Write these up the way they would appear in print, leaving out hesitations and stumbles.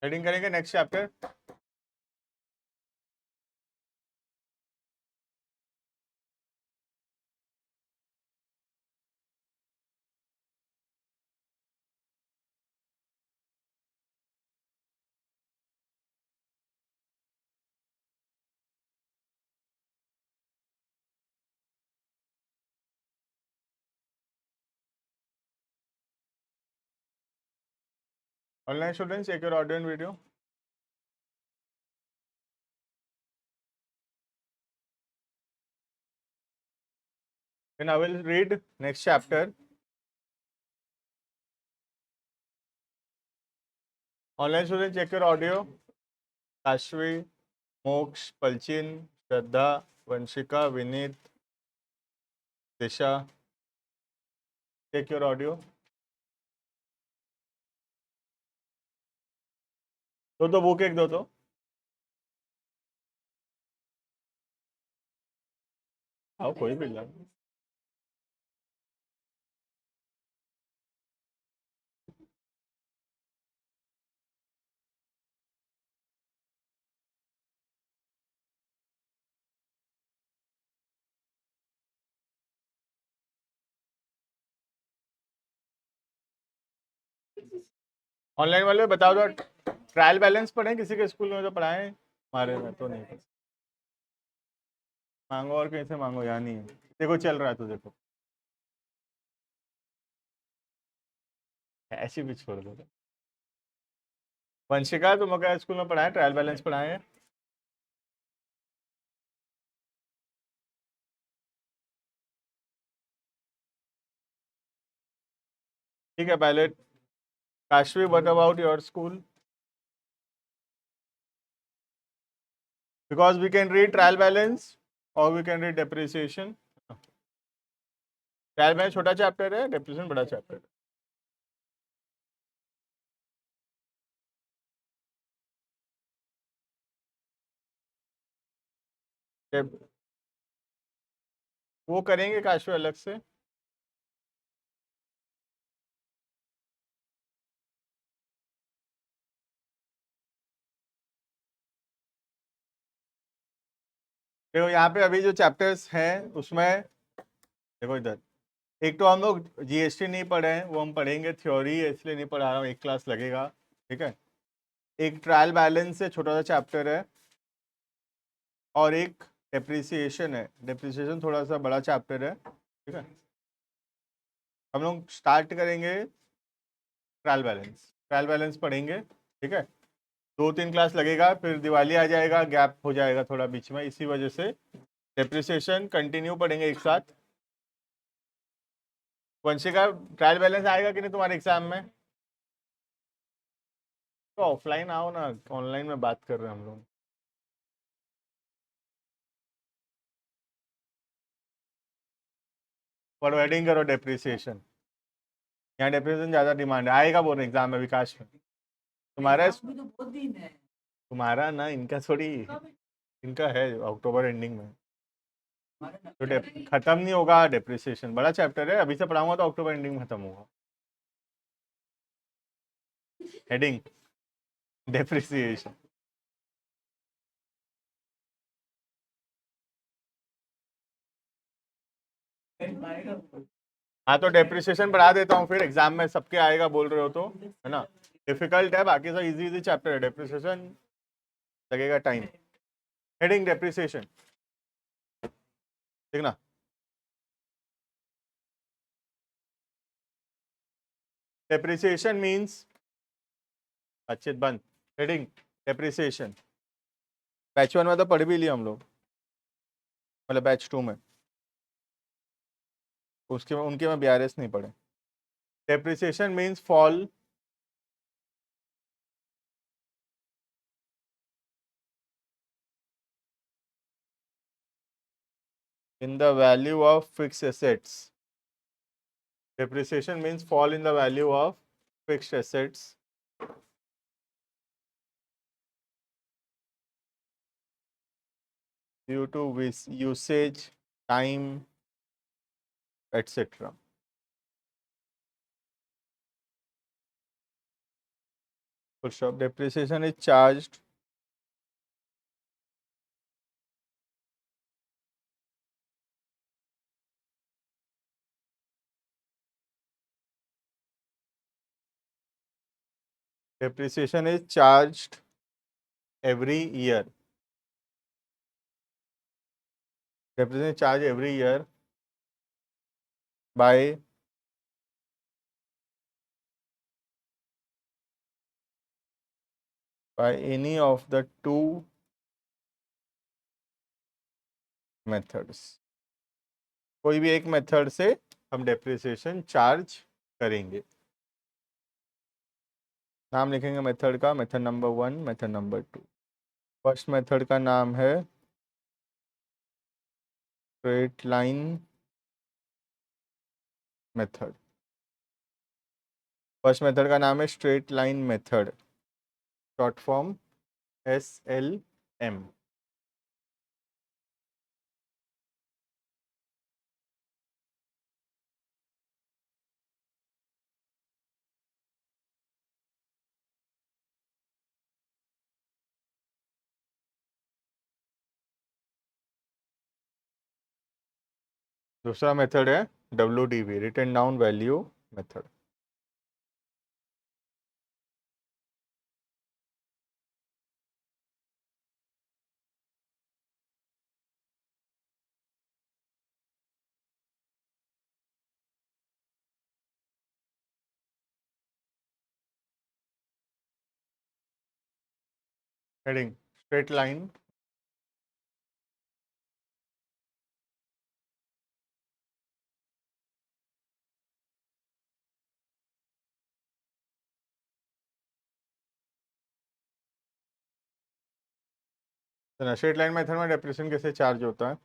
Heading करेंगे next chapter. Online students, check your audio and video. Then I will read next chapter. Online students, check your audio. Ashwi, Moksh, Palchin, Shraddha, Vanshika, Vinit, Disha. Check your audio. दो book एक दो तो आओ कोई भी ला। Online वाले बताओ तो ट्रायल बैलेंस पढ़े किसी के स्कूल में तो पढ़ाए हमारे में तो नहीं। मांगो और कहीं से मांगो, यहाँ नहीं है। देखो चल रहा है तो देखो, ऐसी भी छोड़ दो। वंशिका तुम क्या स्कूल में पढ़ाए, ट्रायल बैलेंस पढ़ाए हैं? ठीक है पहले Kashvi, what about your school? Because we can read trial balance or we can read depreciation. Trial balance छोटा चैप्टर है, डेप्रिसिएशन बड़ा चैप्टर है। वो करेंगे काशवी अलग से। देखो यहाँ पे अभी जो चैप्टर्स हैं उसमें देखो इधर, एक तो हम लोग जीएसटी नहीं पढ़े हैं, वो हम पढ़ेंगे, थ्योरी है इसलिए नहीं पढ़ा रहा हूँ, एक क्लास लगेगा। ठीक है, एक ट्रायल बैलेंस से छोटा सा चैप्टर है और एक डेप्रिसिएशन है। डेप्रिसिएशन थोड़ा सा बड़ा चैप्टर है। ठीक है, हम लोग स्टार्ट करेंगे ट्रायल बैलेंस। ट्रायल बैलेंस पढ़ेंगे। ठीक है, 2-3 क्लास लगेगा, फिर दिवाली आ जाएगा, गैप हो जाएगा थोड़ा बीच में, इसी वजह से डेप्रिसिएशन कंटिन्यू पढ़ेंगे एक साथ। वंशिका ट्रायल बैलेंस आएगा कि नहीं तुम्हारे एग्जाम में? तो ऑफलाइन आओ ना, ऑनलाइन में बात कर रहे हैं हम लोग। पढ़ो, हेडिंग करो डेप्रिसिएशन। यहाँ डेप्रिसिएशन ज़्यादा डिमांड आएगा बोल रहे एग्जाम में विकास में। तुम्हारा तुम्हारा ना, इनका थोड़ी, इनका है अक्टूबर एंडिंग में। तो खत्म नहीं होगा डेप्रिसिएशन, बड़ा चैप्टर है, अभी से पढ़ाऊंगा तो अक्टूबर एंडिंग में खत्म होगा। Heading depreciation. हाँ तो डेप्रिसिएशन बढ़ा देता हूँ, फिर एग्जाम में सबके आएगा बोल रहे हो तो, है ना। डिफिकल्ट है, बाकी सब इजी इजी चैप्टर है, डेप्रिसिएशन लगेगा टाइम। हेडिंग डेप्रिसिएशन, ठीक ना। डेप्रिसिएशन मीन्स, अच्छे बंद। हेडिंग डेप्रिसिएशन, बैच 1 में तो पढ़ भी लिया हम लोग, मतलब बैच 2 में, उसके में उनके में BRS नहीं पढ़े। Depreciation means fall in the value of fixed assets. Depreciation means fall in the value of fixed assets. Due to usage, time, etc. Full stop. Depreciation is charged depreciation is charged every year. Depreciation is charged every year by any of the two methods. कोई भी एक method से हम depreciation charge करेंगे। नाम लिखेंगे method का, method number 1, method number 2। First method का नाम है straight line method. First method का नाम है straight line method, short form SLM। दूसरा मेथड है WDV, written down value method. Heading straight line. Straight line method में डेप्रिसिएशन कैसे चार्ज होता है?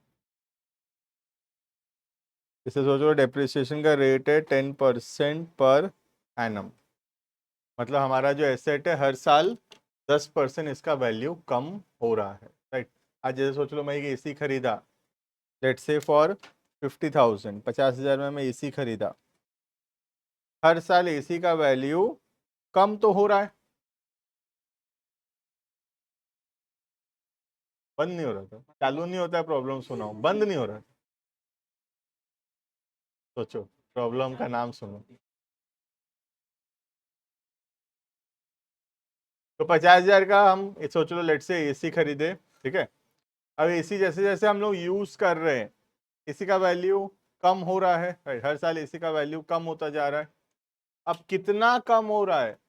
इसे सोचो, डेप्रिसिएशन का रेट है 10% पर एनम। मतलब हमारा जो एसेट है हर साल 10% इसका वैल्यू कम हो रहा है, राइट। आज जैसे सोच लो मैं एक एसी खरीदा, लेट्स से फॉर 50,000, 50,000 में मैं एसी खरीदा। हर साल एसी का वैल्यू कम तो हो रहा है, बंद नहीं हो रहा था, चालू नहीं होता है, प्रॉब्लम सुनाओ, बंद नहीं हो रहा। सोचो, प्रॉब्लम का नाम सुनो। तो 50,000 का हम सोच लो लेट से एसी खरीदे, ठीक है। अब एसी जैसे जैसे हम लोग यूज कर रहे हैं, एसी का वैल्यू कम हो रहा है, हर साल एसी का वैल्यू कम होता जा रहा है। अब कितना कम हो रहा है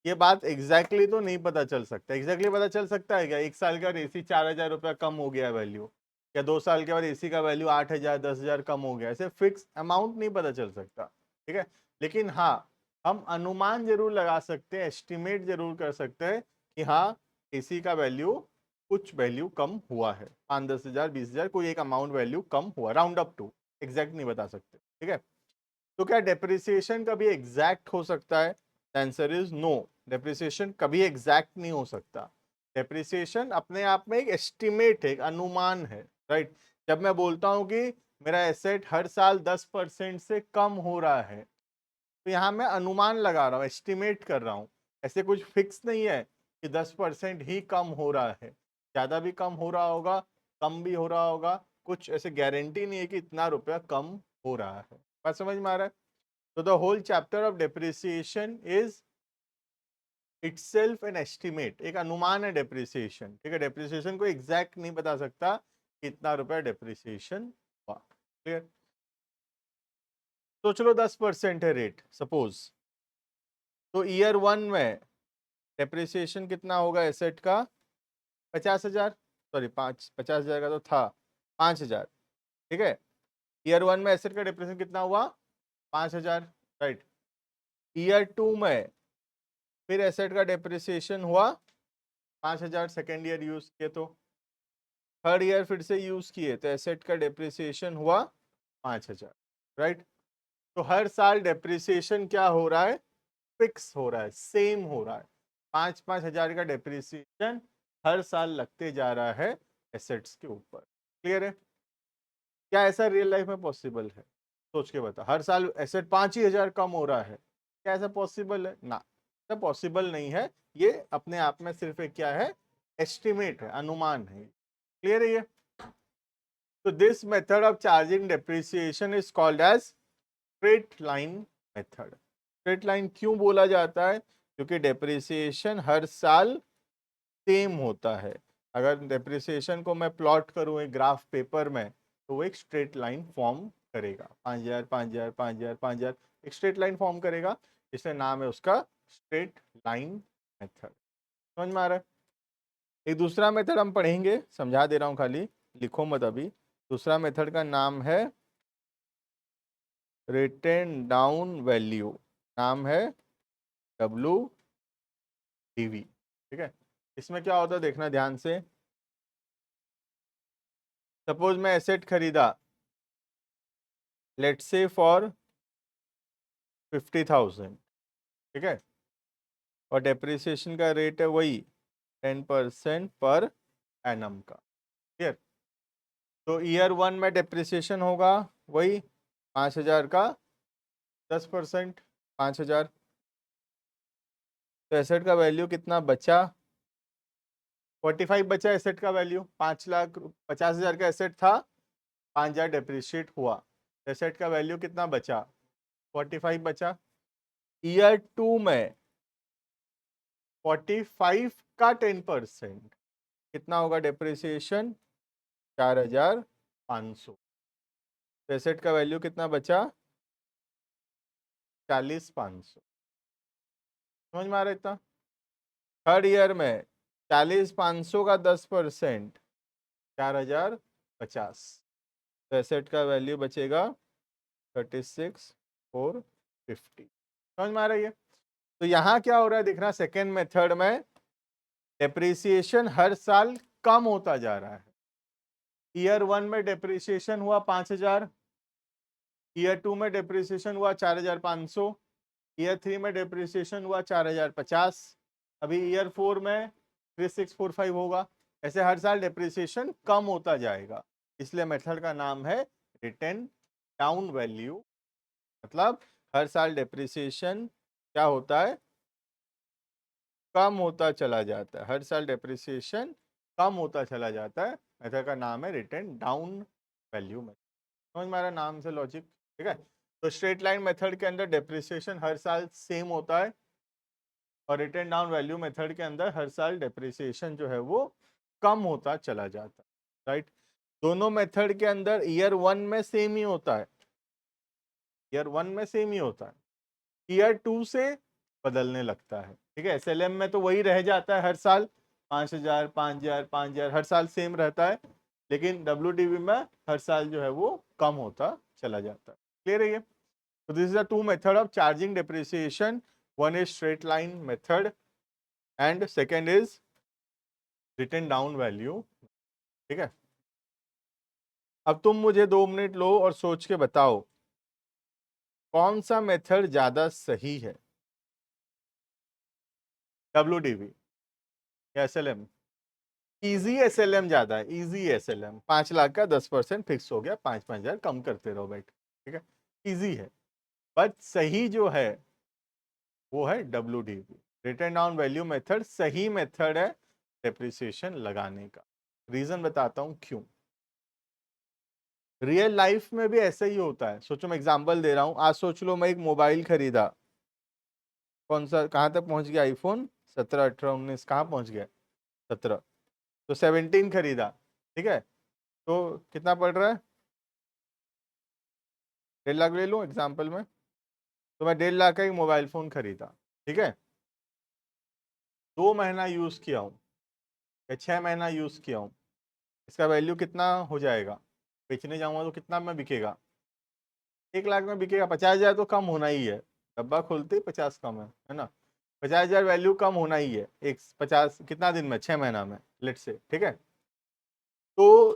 ये बात एग्जैक्टली तो नहीं पता चल सकता। एग्जैक्टली पता चल सकता है क्या? एक साल का एसी 4,000 रुपया कम हो गया वैल्यू, या 2 साल के बाद एसी का वैल्यू 8,000, 10,000 कम हो गया, ऐसे फिक्स अमाउंट नहीं पता चल सकता, ठीक है। लेकिन हाँ, हम अनुमान जरूर लगा सकते हैं, एस्टिमेट जरूर कर सकते हैं कि हाँ एसी का वैल्यू कुछ वैल्यू कम हुआ है, 5-10,000, 20,000, कोई एक अमाउंट वैल्यू कम हुआ, राउंड अप टू, एग्जैक्ट नहीं बता सकते, ठीक है। तो क्या डेप्रिसिएशन कभी एग्जैक्ट हो सकता है? Answer is no. डेप्रिसिएशन कभी एग्जैक्ट नहीं हो सकता। डेप्रिसिएशन अपने आप में एक एस्टिमेट है, एक अनुमान है, राइट। जब मैं बोलता हूं कि मेरा एसेट हर साल 10% से कम हो रहा है, तो यहाँ मैं अनुमान लगा रहा हूँ, एस्टिमेट कर रहा हूँ। ऐसे कुछ फिक्स नहीं है कि 10% ही कम हो रहा है, ज्यादा भी कम हो रहा होगा, कम भी हो रहा होगा, कुछ ऐसे गारंटी नहीं है कि इतना रुपया कम हो रहा है। बात समझ में आ रहा है? तो the whole chapter of depreciation is itself an estimate, एक अनुमान है डेप्रिसिएशन, ठीक है। डेप्रिसिएशन को एग्जैक्ट नहीं बता सकता कितना रुपया डेप्रिसिएशन हुआ, क्लियर। सोच लो 10% है रेट सपोज, तो ईयर 1 में डेप्रिसिएशन कितना होगा एसेट का? 50,000, सॉरी 50,000 का तो था, 5,000, ठीक है। ईयर 1 में एसेट का डेप्रिसिएशन कितना हुआ? 5,000, राइट। ईयर 2 में फिर एसेट का डेप्रिसिएशन हुआ 5,000, सेकेंड ईयर यूज किए तो। थर्ड ईयर फिर से यूज किए तो एसेट का डेप्रिसिएशन हुआ 5,000, राइट। तो हर साल डेप्रिसिएशन क्या हो रहा है? फिक्स हो रहा है, सेम हो रहा है। 5,000 का डेप्रिसिएशन हर साल लगते जा रहा है एसेट्स के ऊपर, क्लियर है? क्या ऐसा रियल लाइफ में पॉसिबल है? सोच के बता, हर साल एसेट 5,000 कम हो रहा है, क्या ऐसा पॉसिबल है? ना, ऐसा पॉसिबल नहीं है। ये अपने आप में सिर्फ एक क्या है, एस्टिमेट है, अनुमान है। क्लियर है ये? तो this method of charging depreciation is called as straight line method. Straight line क्यों बोला जाता है? क्योंकि डेप्रिसिएशन हर साल सेम होता है। अगर डेप्रिसिएशन को मैं प्लॉट करूं एक ग्राफ पेपर में, तो वो एक स्ट्रेट लाइन फॉर्म करेगा, 5,000 5,000 5,000 5,000 एक स्ट्रेट लाइन फॉर्म करेगा, इसलिए नाम है उसका स्ट्रेट लाइन मेथड। समझ में आ रहा है? एक दूसरा मेथड हम पढ़ेंगे, समझा दे रहा हूं खाली, लिखो मत अभी। दूसरा मेथड का नाम है रिटन डाउन वैल्यू, नाम है WDV। ठीक है, इसमें क्या होता है देखना ध्यान से। सपोज मैं एसेट खरीदा, लेट्स से फॉर 50,000, ठीक है, और डेप्रिसिएशन का रेट है वही 10% पर एनम का। क्लियर? तो ईयर 1 में डेप्रिसिएशन होगा वही 5,000 का 10%, 5,000। तो एसेट का वैल्यू कितना बचा? 45 बचा एसेट का वैल्यू। 5,50,000 का एसेट था, 5,000 डेप्रिशिएट हुआ, एसेट का वैल्यू कितना बचा? 45 बचा। ईयर 2 में 45 का 10% कितना होगा डेप्रिसिएशन? 4,500। तो एसेट का वैल्यू कितना बचा? 40,500। समझ में आ रहा है इतना? थर्ड ईयर में 40,500 का 10%, 4,050। तो एसेट का वैल्यू बचेगा 36,450। समझ में आ रही है? तो यहाँ क्या हो रहा है देखना, सेकेंड मेथड में डेप्रिसिएशन हर साल कम होता जा रहा है। ईयर 1 में डेप्रिसिएशन हुआ 5,000, ईयर 2 में डेप्रिसिएशन हुआ 4,500, ईयर 3 में डेप्रिसिएशन हुआ 4,050, अभी ईयर 4 में 3645 होगा। ऐसे हर साल डेप्रिसिएशन कम होता जाएगा, इसलिए मेथड का नाम है रिटन डाउन वैल्यू। मतलब हर साल डेप्रिसिएशन क्या होता है? कम होता चला जाता है। हर साल डेप्रिसिएशन कम होता चला जाता है। मेथड का नाम है रिटन डाउन वैल्यू मेथड। समझ में आ रहा है नाम से लॉजिक? ठीक है, तो स्ट्रेट लाइन मेथड के अंदर डेप्रिसिएशन हर साल सेम होता है, और रिटन डाउन वैल्यू मेथड के अंदर हर साल डेप्रिसिएशन जो है वो कम होता चला जाता है। राइट? दोनों मेथड के अंदर ईयर 1 में सेम ही होता है, ईयर 1 में सेम ही होता है, ईयर 2 से बदलने लगता है। ठीक है, SLM में तो वही रह जाता है हर साल 5,000 5,000 5,000 हर साल सेम रहता है, लेकिन WDV में हर साल जो है वो कम होता चला जाता है। क्लियर है ये? So this is the two method of charging depreciation. One is straight line method and second is written down value. ठीक है, अब तुम मुझे 2 मिनट लो और सोच के बताओ कौन सा मेथड ज्यादा सही है, WDV या SLM? इजी SLM ज्यादा है, इजी SLM। 5 लाख का 10% फिक्स हो गया, 5,000 कम करते रहो बेट। ठीक है, इजी है, बट सही जो है वो है WDV, written down value method सही मेथड है डेप्रिसिएशन लगाने का। रीजन बताता हूं क्यों। रियल लाइफ में भी ऐसा ही होता है। सोचो, मैं एग्जांपल दे रहा हूं, आज सोच लो मैं एक मोबाइल खरीदा, कौन सा, कहां तक पहुंच गया? iPhone 17 18 19 कहां पहुंच गया? 17। तो 17 खरीदा, ठीक है, तो कितना पड़ रहा है? 1.5 लाख ले लूं एग्जाम्पल में। तो मैं 1.5 लाख का एक मोबाइल फोन खरीदा, ठीक है, 2 महीना यूज किया हूं या 6 महीना यूज किया हूं, इसका वैल्यू कितना हो जाएगा? बेचने जाऊंगा तो कितना में बिकेगा? 1 लाख में बिकेगा। 50,000 तो कम होना ही है, डब्बा खोलते ही 50 कम है ना? 50,000 वैल्यू कम होना ही है। एक 50 कितना दिन में? 6 महीना में, लेट से। ठीक है, तो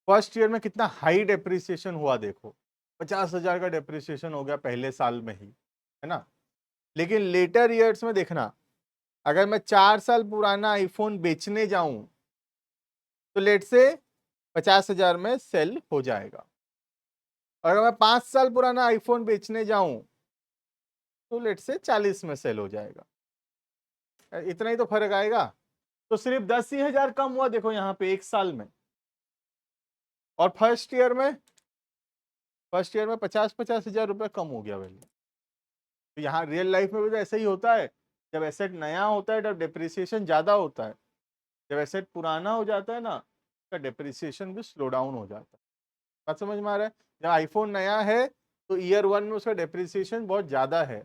फर्स्ट ईयर में कितना हाई डेप्रिसिएशन हुआ देखो, 50,000 का डेप्रिसिएशन हो गया पहले साल में ही, है ना? लेकिन लेटर ईयर्स में देखना, अगर मैं 4 साल पुराना आईफोन बेचने जाऊं तो लेट से 50,000 में सेल हो जाएगा, और अगर मैं 5 साल पुराना आईफोन बेचने जाऊं तो लेट से 40 में सेल हो जाएगा। इतना ही तो फर्क आएगा। तो सिर्फ 10,000 कम हुआ देखो यहाँ पे एक साल में। और फर्स्ट ईयर में 50-50 हजार रुपये कम हो गया वैल्यू। तो यहाँ रियल लाइफ में भी तो ऐसा ही होता है। जब एसेट नया होता है तब डिप्रिसिएशन ज्यादा होता है, जब एसेट पुराना हो जाता है ना, उसका डिप्रिसिएशन भी स्लो डाउन हो जाता है। बात समझ में आ रहा है? जब आईफोन नया है तो ईयर 1 में उसका डिप्रिसिएशन बहुत ज्यादा है,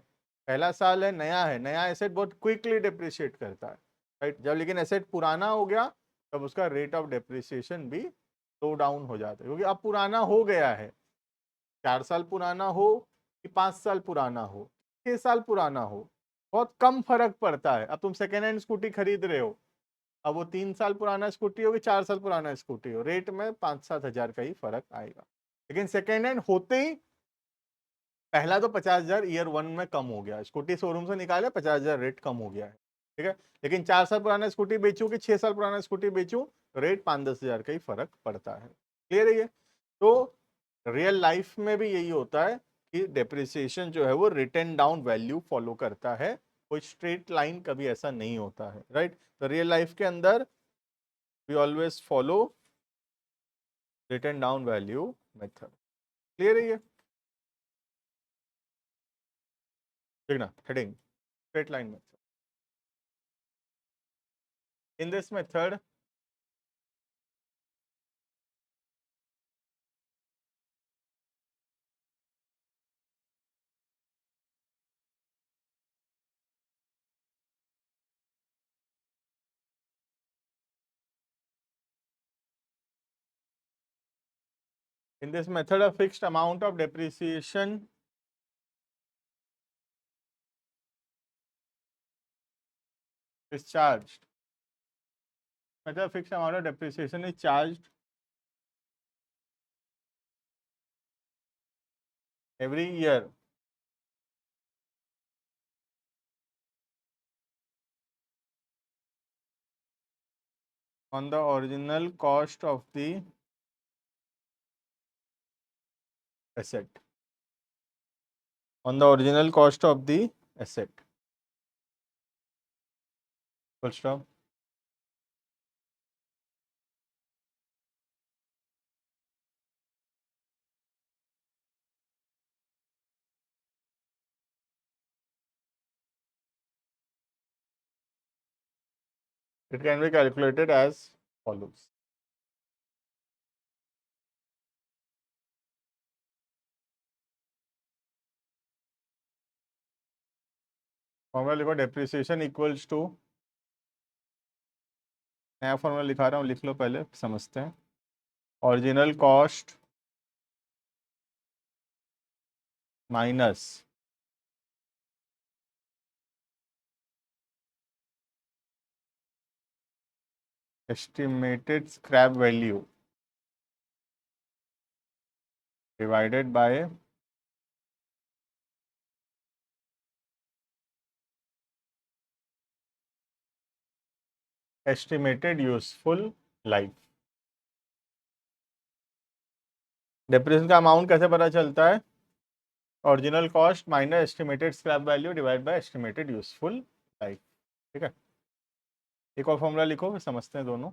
पहला साल है, नया एसेट बहुत क्विकली डिप्रिशिएट करता है, राइट। जब लेकिन एसेट पुराना हो गया तब उसका रेट ऑफ डिप्रिसिएशन भी स्लो डाउन हो जाता है, क्योंकि अब पुराना हो गया है। 4 साल पुराना हो कि 5 साल पुराना हो, 6 साल पुराना हो, बहुत कम फर्क पड़ता है। अब तुम सेकेंड हैंड स्कूटी खरीद रहे हो, अब वो 3 साल पुराना स्कूटी हो कि 4 साल पुराना स्कूटी हो, रेट में 5-7 हजार का ही फर्क आएगा। लेकिन सेकेंड हैंड होते ही पहला तो 50 हजार ईयर 1 में कम हो गया, स्कूटी शोरूम से निकाले 50 हजार रेट कम हो गया है, ठीक है। लेकिन 4 साल पुराना स्कूटी बेचूं कि 6 साल पुराना स्कूटी बेचूं, रेट 5-10 हजार का ही फर्क पड़ता है। क्लियर है ये? तो रियल लाइफ में भी यही होता है कि डेप्रिसिएशन जो है वो रिटर्न डाउन वैल्यू फॉलो करता है, कोई स्ट्रेट लाइन कभी ऐसा नहीं होता है, राइट। तो रियल लाइफ के अंदर we always follow written down value method. Clear है ये? ठीक ना? Heading straight line method. In this method in this method a fixed amount of depreciation is charged. Method of fixed amount of depreciation is charged every year on the original cost of the asset. On the original cost of the asset. Full stop. It can be calculated as follows. Formula लिखो, depreciation equals to, नया formula लिखा रहा हूँ, लिख लो पहले, समझते हैं। Original cost minus estimated scrap value divided by estimated useful life. Depreciation का अमाउंट कैसे पता चलता है? Original cost minus estimated scrap value divide by estimated useful life, ठीक है। एक और फॉर्मूला लिखो, समझते हैं दोनों।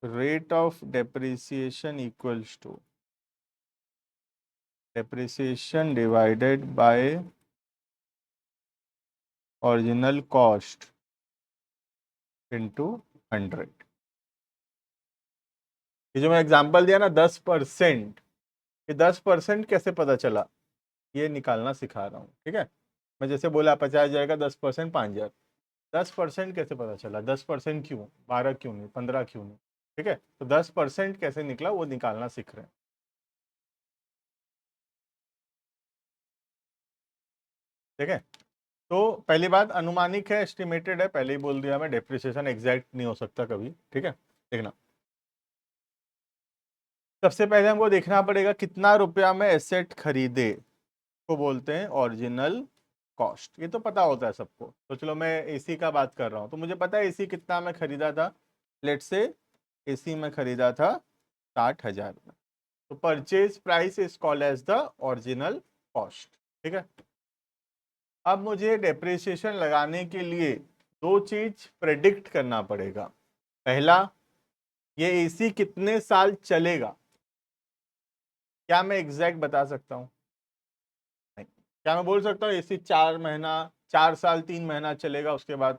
Rate of depreciation equals to depreciation divided by original cost into 100। ये जो मैं एग्जांपल दिया ना 10%, ये 10% कैसे पता चला, ये निकालना सिखा रहा हूँ, ठीक है। मैं जैसे बोला 50,000 का 10% 5,000, 10% कैसे पता चला, 10% क्यों, 12 क्यों नहीं, 15 क्यों नहीं, ठीक है। तो 10% कैसे निकला वो निकालना सीख रहे हैं, ठीक है। तो पहली बात अनुमानिक है, एस्टिमेटेड है, पहले ही बोल दिया मैं, डेप्रिसिएशन एग्जैक्ट नहीं हो सकता कभी, ठीक है। देखना, सबसे पहले हमको देखना पड़ेगा कितना रुपया में एसेट खरीदे, को बोलते हैं ओरिजिनल कॉस्ट। ये तो पता होता है सबको। तो चलो मैं एसी का बात कर रहा हूँ, तो मुझे पता है एसी कितना में खरीदा था, लेट से एसी में खरीदा था 60,000 में। तो purchase price is called as the original cost, ठीक है। अब मुझे डेप्रिसिएशन लगाने के लिए दो चीज प्रेडिक्ट करना पड़ेगा। पहला, ये एसी कितने साल चलेगा। क्या मैं एग्जैक्ट बता सकता हूँ? नहीं। क्या मैं बोल सकता हूँ एसी 4 महीना, 4 साल 3 महीना चलेगा उसके बाद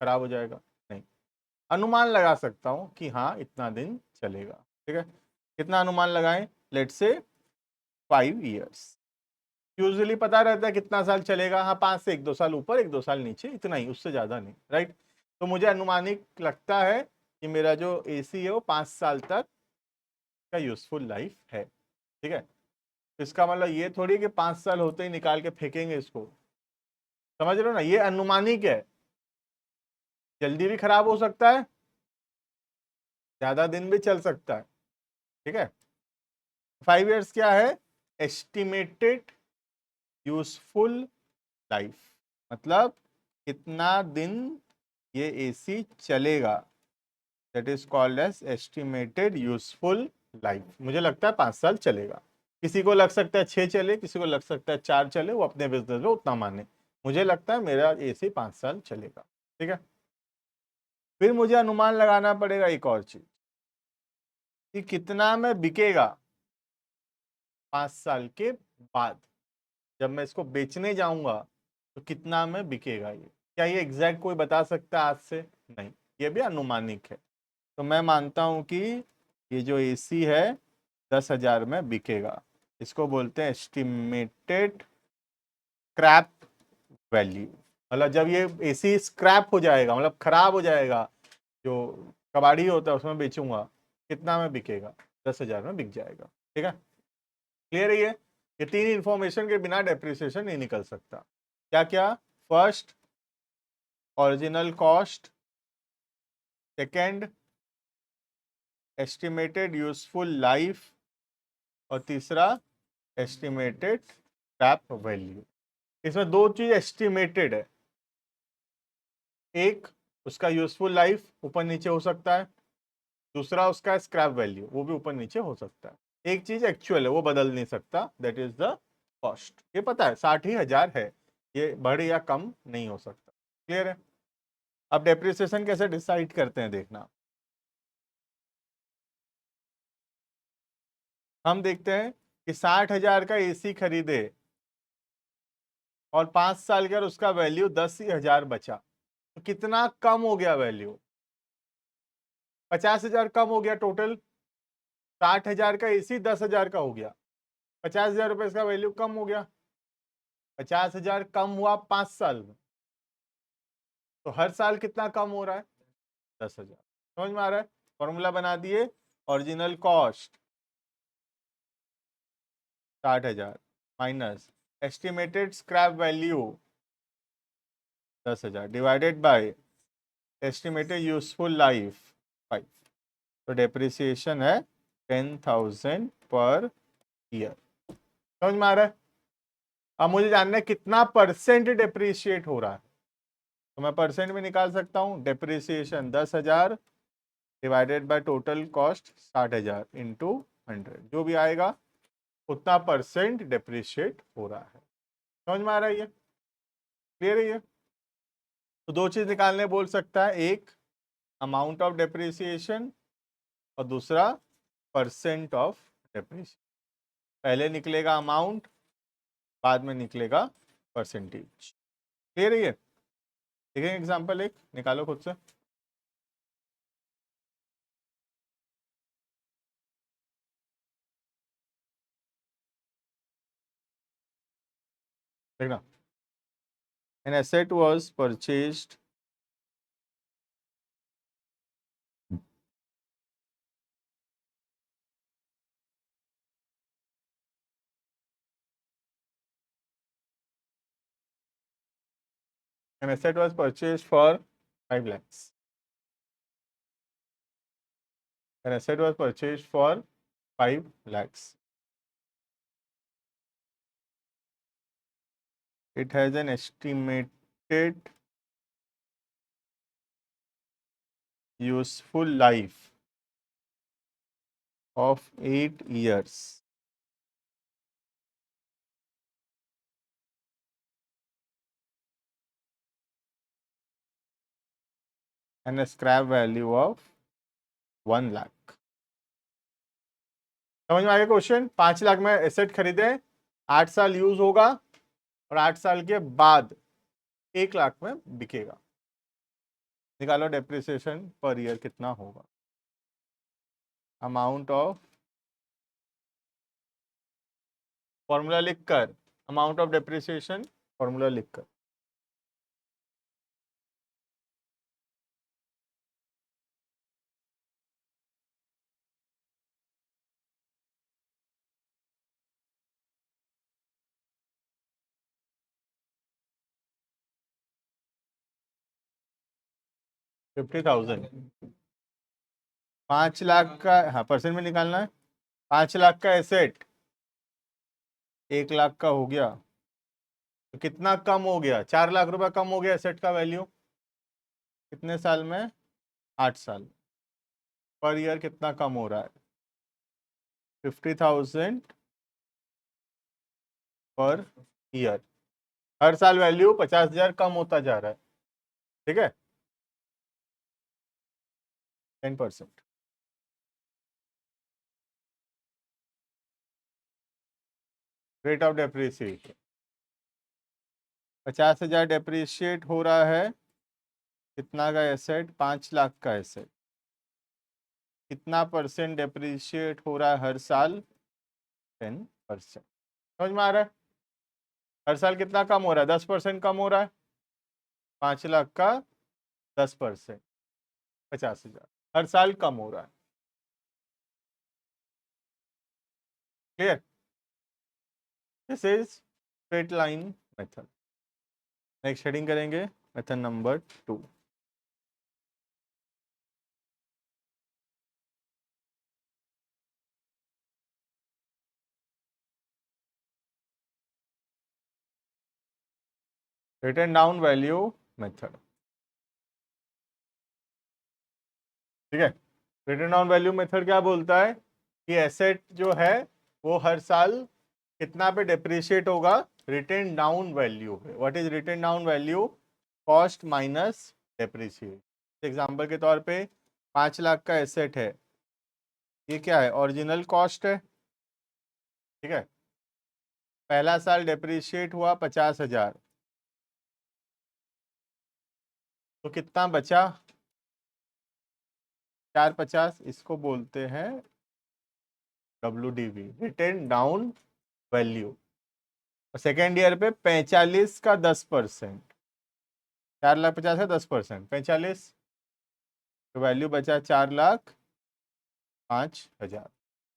खराब हो जाएगा? नहीं। अनुमान लगा सकता हूँ कि हाँ इतना दिन चलेगा। ठीक है, कितना अनुमान लगाएं? Let's say 5 years। यूजुअली पता रहता है कितना साल चलेगा, हाँ 5 से 1-2 साल ऊपर 1-2 साल नीचे, इतना ही, उससे ज़्यादा नहीं, राइट। तो मुझे अनुमानिक लगता है कि मेरा जो एसी है वो 5 साल तक का यूजफुल लाइफ है। ठीक है, तो इसका मतलब ये थोड़ी कि 5 साल होते ही निकाल के फेंकेंगे इसको। समझ रहे हो ना, ये अनुमानिक है। जल्दी भी खराब हो सकता है, ज़्यादा दिन भी चल सकता है। ठीक है, 5 years क्या है? एस्टिमेटेड यूजफुल लाइफ, मतलब कितना दिन ये एसी चलेगा, that is called as estimated useful life. मुझे लगता है 5 साल चलेगा। किसी को लग सकता है 6 चले, किसी को लग सकता है 4 चले, वो अपने बिजनेस में उतना माने। मुझे लगता है मेरा एसी 5 साल चलेगा। ठीक है, फिर मुझे अनुमान लगाना पड़ेगा एक और चीज कि कितना में बिकेगा 5 साल के बाद। जब मैं इसको बेचने जाऊंगा तो कितना में बिकेगा ये? क्या ये एग्जैक्ट कोई बता सकता है आज से? नहीं, ये भी अनुमानिक है। तो मैं मानता हूं कि ये जो एसी है 10,000 में बिकेगा। इसको बोलते हैं एस्टिमेटेड स्क्रैप वैल्यू। मतलब जब ये एसी स्क्रैप हो जाएगा, मतलब खराब हो जाएगा, जो कबाड़ी होता है उसमें बेचूंगा, कितना में बिकेगा? 10,000 में बिक जाएगा। ठीक है, क्लियर है ये 3 इंफॉर्मेशन के बिना डेप्रिसिएशन नहीं निकल सकता। क्या क्या? First, original cost. Second, estimated useful life. और तीसरा, एस्टिमेटेड स्क्रैप वैल्यू। इसमें दो चीज एस्टिमेटेड है। एक, उसका यूजफुल लाइफ ऊपर नीचे हो सकता है। दूसरा, उसका स्क्रैप वैल्यू, वो भी ऊपर नीचे हो सकता है। एक चीज एक्चुअल है, वो बदल नहीं सकता, दैट इज द कॉस्ट। ये पता है 60,000 है, ये बढ़ या कम नहीं हो सकता। क्लियर है? अब डेप्रिसिएशन कैसे डिसाइड करते हैं देखना। हम देखते हैं कि 60,000 का एसी खरीदे और 5 साल के और उसका वैल्यू 10,000 बचा, तो कितना कम हो गया वैल्यू? 50,000 कम हो गया टोटल। 60,000 का एसी 10,000 का हो गया, 50,000 रुपए इसका वैल्यू कम हो गया। 50,000 कम हुआ 5 साल में, तो हर साल कितना कम हो रहा है? 10,000। समझ में आ रहा है? फॉर्मूला बना दिए, original cost 60,000 minus estimated scrap value 10,000 divided by estimated useful life 5। तो डेप्रिसिएशन है 10,000 पर ईयर। समझ में आ रहा है? अब मुझे जानना है कितना परसेंट डेप्रिशिएट हो रहा है। तो मैं परसेंट में निकाल सकता हूँ। Depreciation 10,000 divided by total cost 60,000 into 100, जो भी आएगा उतना परसेंट डेप्रिशिएट हो रहा है। समझ में आ रहा है? ये क्लियर है? ये तो दो चीज निकालने बोल सकता है, एक अमाउंट ऑफ डेप्रिसिएशन और दूसरा परसेंट ऑफ डेप्रिसिएशन। पहले निकलेगा अमाउंट, बाद में निकलेगा परसेंटेज। क्लियर है? ये देखेंगे एग्जांपल एक, निकालो खुद से। देखना, an asset was purchased for 5 lakhs. An asset was purchased for 5 lakhs. It has an estimated useful life of 8 years. And scrap value of 1 lakh. समझ में आ गया क्वेश्चन? 5 लाख में एसेट खरीदे, 8 साल यूज होगा और 8 साल के बाद 1 लाख में बिकेगा। निकालो डेप्रिसिएशन पर ईयर कितना होगा। अमाउंट ऑफ, फॉर्मूला लिखकर, अमाउंट ऑफ डेप्रिसिएशन फॉर्मूला लिखकर। $50,000, 5 लाख का, हाँ परसेंट में निकालना है। 5 लाख का एसेट 1 लाख का हो गया, तो कितना कम हो गया? 4 लाख रुपए कम हो गया एसेट का वैल्यू। कितने साल में? 8 साल। पर ईयर कितना कम हो रहा है? 50,000 पर ईयर। हर साल वैल्यू 50,000 कम होता जा रहा है। ठीक है, 10%। रेट ऑफ डेप्रिसिएशन 50,000 डेप्रिशिएट हो रहा है। कितना का एसेट? 5 लाख का एसेट। कितना परसेंट डेप्रिशिएट हो रहा है हर साल? 10%। समझ में आ रहा है? हर साल कितना कम हो रहा है? 10% कम हो रहा है। 5 लाख का 10%, 50,000 हर साल कम हो रहा है। Clear? This is straight line method. Next heading करेंगे method number 2। Written down value method. ठीक है, रिटन डाउन वैल्यू मेथड क्या बोलता है कि एसेट जो है वो हर साल कितना पे डेप्रिशिएट होगा? रिटन डाउन वैल्यू पे। What is written down value? Cost minus depreciate. Example के तौर पे 5 लाख का एसेट है, ये क्या है? ओरिजिनल कॉस्ट है। ठीक है, पहला साल डेप्रिशिएट हुआ 50,000, तो कितना बचा? 450। इसको बोलते हैं WDV, रिटन डाउन वैल्यू। और सेकेंड ईयर पे 45 का 10%, 4,50,000 है 10%, 45, तो वैल्यू बचा 4,05,000।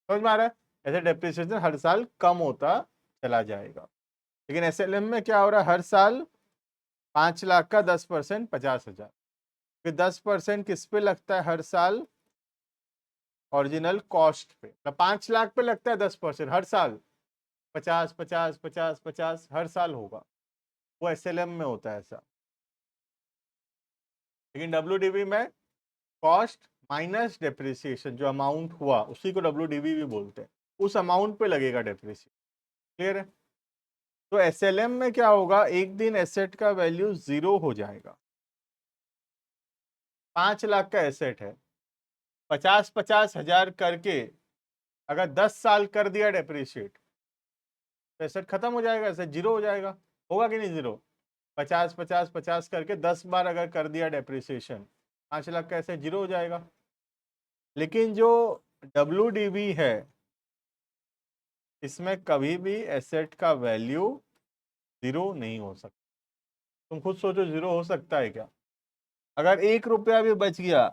समझ में आ रहा है? ऐसे डेप्रिसिएशन हर साल कम होता चला जाएगा। लेकिन SLM में क्या हो रहा है? हर साल 5 लाख का 10%, 50,000। फिर 10% किस पे लगता है हर साल? ओरिजिनल कॉस्ट पे। 5 लाख पे लगता है 10% हर साल। 50, 50, 50, 50 हर साल होगा। वो SLM में होता है ऐसा। लेकिन WDV में कॉस्ट माइनस डेप्रिसिएशन, जो अमाउंट हुआ उसी को WDV भी बोलते हैं, उस अमाउंट पे लगेगा डेप्रिसिएशन। क्लियर है? तो SLM में क्या होगा? एक दिन एसेट का वैल्यू 0 हो जाएगा। 5 लाख का एसेट है, 50,000 करके अगर 10 साल कर दिया डेप्रिशिएट, तो एसेट खत्म हो जाएगा, एसेट 0 हो जाएगा। होगा कि नहीं 0? 50, 50, 50 करके 10 बार अगर कर दिया डेप्रिसिएशन, 5 लाख का एसेट 0 हो जाएगा। लेकिन जो WDV है, इसमें कभी भी एसेट का वैल्यू 0 नहीं हो सकता। तुम खुद सोचो, 0 हो सकता है क्या? अगर 1 रुपया भी बच गया,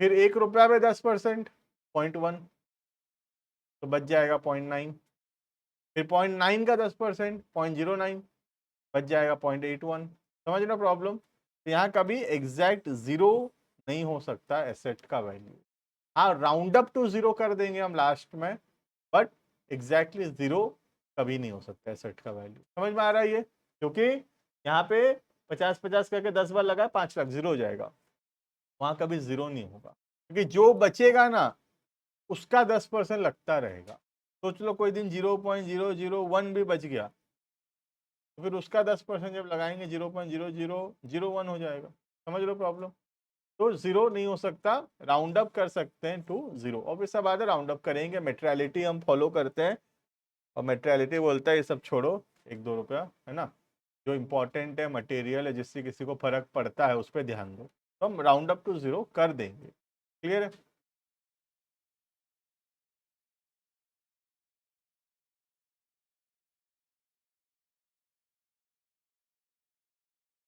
फिर 1 रुपया पे 10%, 0.1, तो बच जाएगा 0.9। फिर 0.9 का 10%, 0.09, बच जाएगा 0.81। समझ ना प्रॉब्लम? तो यहाँ कभी एग्जैक्ट 0 नहीं हो सकता एसेट का वैल्यू। हाँ, राउंड अप टू 0 कर देंगे हम लास्ट में, बट एग्जैक्टली 0 कभी नहीं हो सकता एसेट का वैल्यू। समझ में आ रहा है ये? क्योंकि यहाँ पे 50, 50 करके 10 बार लगा, 5 लाख 0 हो जाएगा। वहां कभी 0 नहीं होगा, क्योंकि जो बचेगा ना उसका 10% लगता रहेगा। सोच लो कोई दिन 0.001 भी बच गया, तो फिर उसका 10% जब लगाएंगे 0.0001 हो जाएगा। समझ लो प्रॉब्लम। तो जीरो नहीं हो सकता, राउंड अप कर सकते हैं टू जीरो। और फिर सब आधा राउंड अप करेंगे, मेट्रियलिटी हम फॉलो करते हैं, और मेट्रियलिटी बोलता है ये सब छोड़ो, 1-2 रुपया है ना, जो इम्पोर्टेंट है मटेरियल है जिससे किसी को फर्क पड़ता है उस पर ध्यान दो, तो हम राउंड अप टू जीरो कर देंगे। क्लियर है?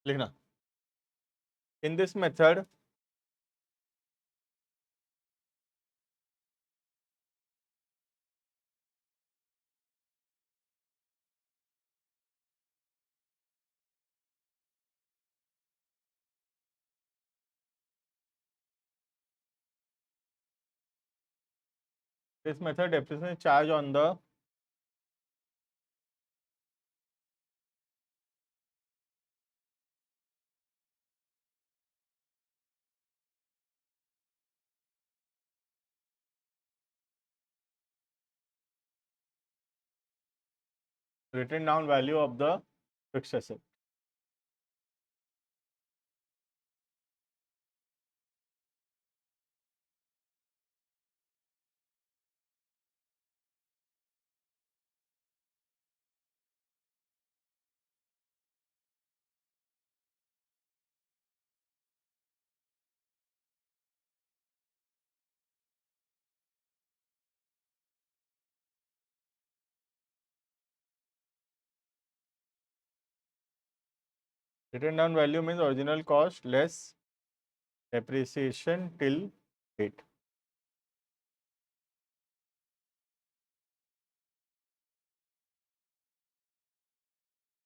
लिखना इन this method this method depreciation charge on the written down value of the fixed asset। Written down value means original cost less depreciation till date।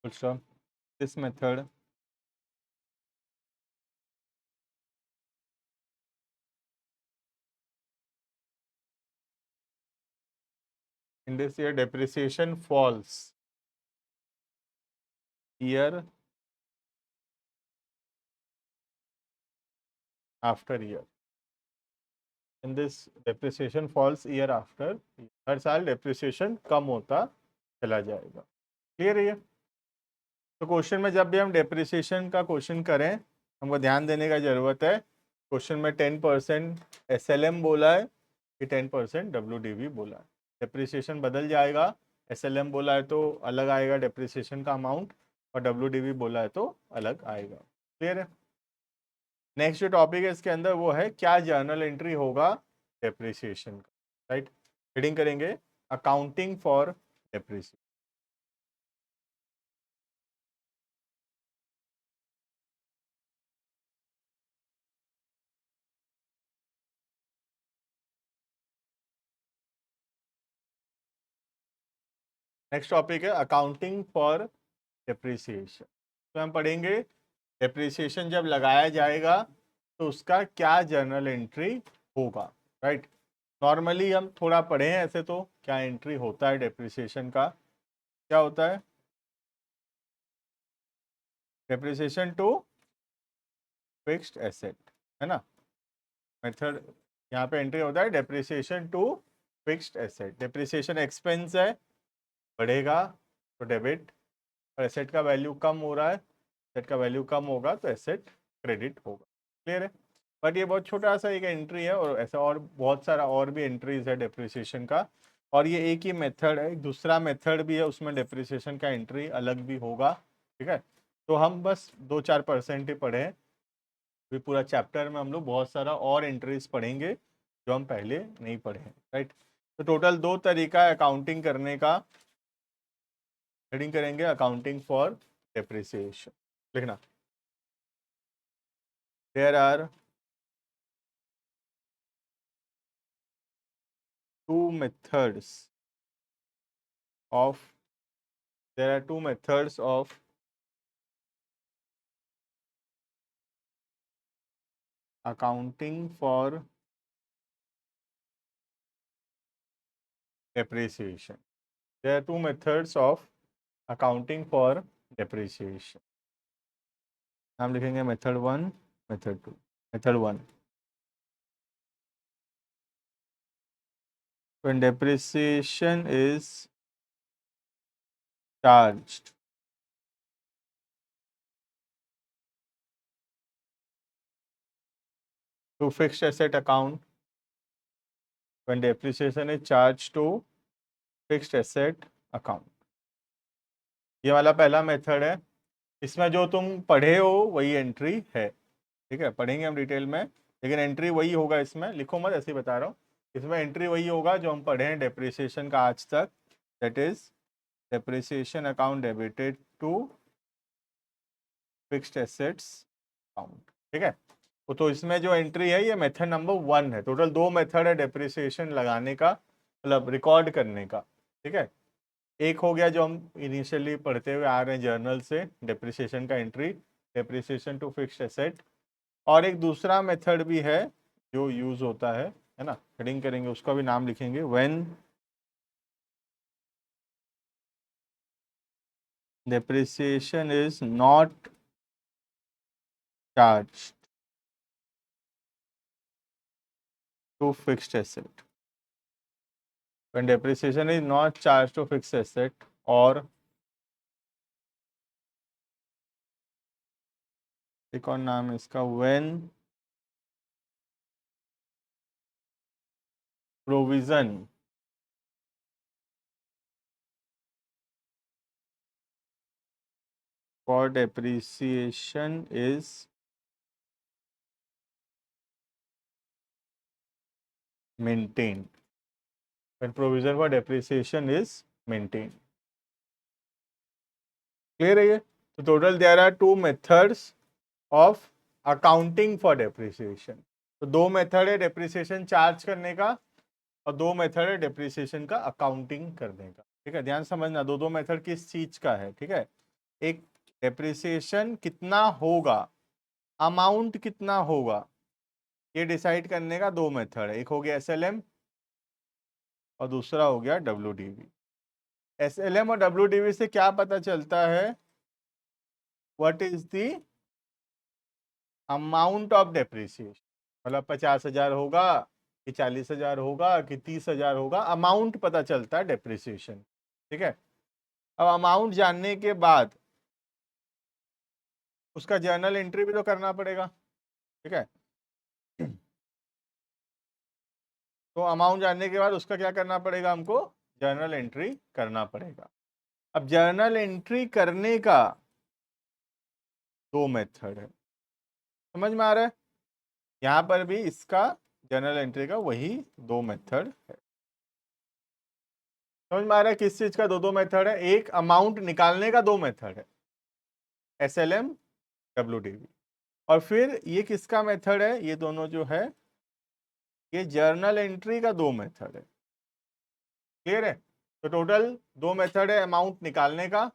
Full stop। This method in this year depreciation falls year after year। In this depreciation falls year after year। हर साल depreciation कम होता चला जाएगा। Clear है ये? तो question में जब भी हम डेप्रिसिएशन का क्वेश्चन करें, हमको ध्यान देने का जरूरत है, क्वेश्चन में 10% SLM बोला है कि 10% WDV बोला है। डेप्रिसिएशन बदल जाएगा, SLM बोला है तो अलग आएगा डेप्रिसिएशन का अमाउंट, और WDV बोला है तो अलग आएगा। क्लियर है? नेक्स्ट जो टॉपिक है इसके अंदर वो है क्या जर्नल एंट्री होगा डेप्रिसिएशन का। राइट, रीडिंग करेंगे accounting for depreciation. Next topic है अकाउंटिंग फॉर डेप्रिसिएशन। तो हम पढ़ेंगे डेप्रिसिएशन जब लगाया जाएगा तो उसका क्या जर्नल एंट्री होगा। राइट, नॉर्मली हम थोड़ा पढ़े हैं ऐसे, तो क्या एंट्री होता है डेप्रिसिएशन का, क्या होता है डेप्रिसिएशन टू फिक्स्ड एसेट, है ना। मेथड यहाँ पे एंट्री होता है depreciation to fixed asset. Depreciation expense है, बढ़ेगा तो डेबिट, और एसेट का वैल्यू कम हो रहा है, एसेट का वैल्यू कम होगा तो एसेट क्रेडिट होगा। क्लियर है? बट ये बहुत छोटा सा एक एंट्री है, और ऐसा और बहुत सारा और भी एंट्रीज है डेप्रिसिएशन का, और ये एक ही मेथड है। एक दूसरा मेथड भी है उसमें डेप्रिसिएशन का एंट्री अलग भी होगा। ठीक है, तो हम बस 2-4% ही पढ़े हैं, अभी पूरा चैप्टर में हम लोग बहुत सारा और एंट्रीज पढ़ेंगे जो हम पहले नहीं पढ़े हैं। राइट, तो टोटल 2 तरीका है अकाउंटिंग करने का। रीडिंग करेंगे अकाउंटिंग फॉर डेप्रिसिएशन। लिखना there are two methods of there are two methods of accounting for depreciation। There are two methods of accounting for depreciation। हम लिखेंगे method 1, method 2। Method 1, when depreciation is charged to fixed asset account when depreciation is charged to fixed asset account। ये वाला पहला method है। इसमें जो तुम पढ़े हो वही एंट्री है, ठीक है, पढ़ेंगे हम डिटेल में, लेकिन एंट्री वही होगा। इसमें लिखो मत, ऐसे ही बता रहा हूँ। इसमें एंट्री वही होगा जो हम पढ़े हैं डेप्रिसिएशन का आज तक, that is depreciation account debited to fixed assets account, ठीक है। तो इसमें जो एंट्री है ये मेथड नंबर 1 है। टोटल 2 मेथड है डेप्रिसिएशन लगाने का, मतलब रिकॉर्ड करने का, ठीक है। एक हो गया जो हम इनिशियली पढ़ते हुए आ रहे हैं जर्नल से, डेप्रिसिएशन का entry, depreciation to fixed asset. और एक दूसरा मेथड भी है जो यूज होता है ना, हेडिंग करेंगे उसका भी नाम लिखेंगे, when depreciation is not charged to fixed asset, when depreciation is not charged to fixed asset, और एक और नाम है इसका, when provision for depreciation is maintained, when provision for depreciation is maintained। Clear है ये? तो total there are 2 methods of accounting for depreciation. तो 2 मेथड है डेप्रिसिएशन चार्ज करने का, और 2 मेथड है डेप्रिसिएशन का अकाउंटिंग करने का, ठीक है। ध्यान समझना, दो मेथड किस चीज का है, ठीक है। एक डेप्रिसिएशन कितना होगा, अमाउंट कितना होगा, ये डिसाइड करने का 2 मेथड है। एक हो गया एसएलएम और दूसरा हो गया डब्ल्यूडीवी। एसएलएम और डब्ल्यूडीवी से क्या पता चलता है, what is the amount of depreciation, मतलब 50,000 होगा कि 40,000 होगा कि 30,000 होगा, अमाउंट पता चलता है डेप्रिसिएशन, ठीक है। अब अमाउंट जानने के बाद उसका जर्नल एंट्री भी तो करना पड़ेगा, ठीक है। तो अमाउंट जानने के बाद उसका क्या करना पड़ेगा, हमको जर्नल एंट्री करना पड़ेगा। अब जर्नल एंट्री करने का 2 मेथड है, समझ में आ रहा है? यहां पर भी इसका जर्नल एंट्री का वही 2 मेथड है। समझ में आ रहा है किस चीज का 2 मेथड है? एक अमाउंट निकालने का 2 मेथड है, एसएलएम डब्ल्यूडीवी, और फिर ये किसका मेथड है, ये दोनों जो है ये जर्नल एंट्री का 2 मेथड है। क्लियर है? तो टोटल 2 मेथड है अमाउंट निकालने का,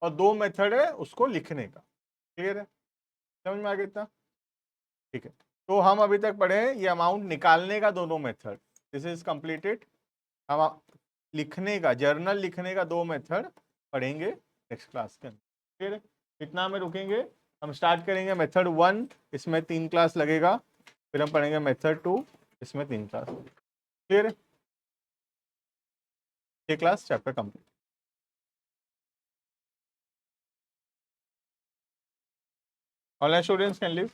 और 2 मेथड है उसको लिखने का। क्लियर है? समझ में आ गया इतना? ठीक है। तो हम अभी तक पढ़े हैं ये अमाउंट निकालने का दोनों मेथड, दिस इज कंप्लीटेड। हम लिखने का, जर्नल लिखने का 2 मेथड पढ़ेंगे नेक्स्ट क्लास के अंदर। क्लियर है? इतना में रुकेंगे। हम स्टार्ट करेंगे मेथड 1, इसमें 3 क्लास लगेगा। फिर हम पढ़ेंगे मेथड 2, इसमें 3 क्लास। क्लियर है? 6 class chapter complete. Online students can leave.